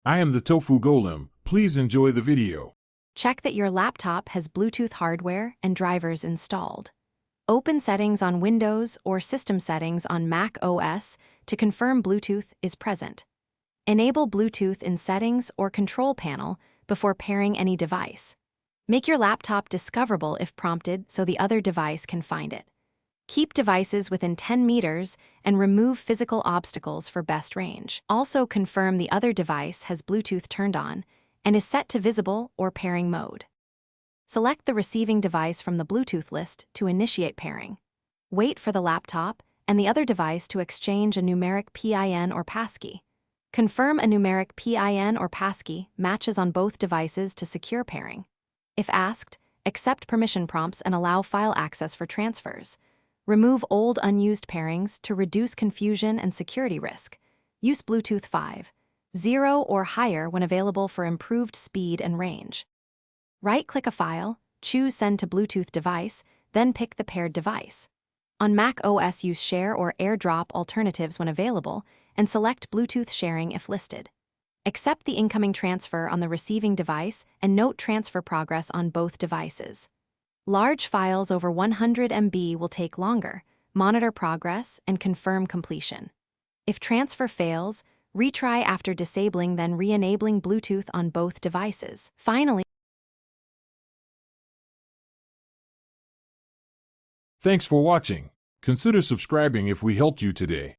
I am the Tofu Golem. Please enjoy the video. Check that your laptop has Bluetooth hardware and drivers installed. Open Settings on Windows or System Settings on Mac OS to confirm Bluetooth is present. Enable Bluetooth in Settings or Control Panel before pairing any device. Make your laptop discoverable if prompted so the other device can find it. Keep devices within 10 meters and remove physical obstacles for best range. Also confirm the other device has Bluetooth turned on and is set to visible or pairing mode. Select the receiving device from the Bluetooth list to initiate pairing. Wait for the laptop and the other device to exchange a numeric PIN or passkey. Confirm a numeric PIN or passkey matches on both devices to secure pairing. If asked, accept permission prompts and allow file access for transfers. Remove old unused pairings to reduce confusion and security risk. Use Bluetooth 5.0 or higher when available for improved speed and range. Right-click a file, choose Send to Bluetooth device, then pick the paired device. On Mac OS, use Share or AirDrop alternatives when available, and select Bluetooth sharing if listed. Accept the incoming transfer on the receiving device and note transfer progress on both devices. Large files over 100 MB will take longer. Monitor progress and confirm completion. If transfer fails, retry after disabling then re-enabling Bluetooth on both devices. Finally, Thanks for watching. Consider subscribing if we helped you today.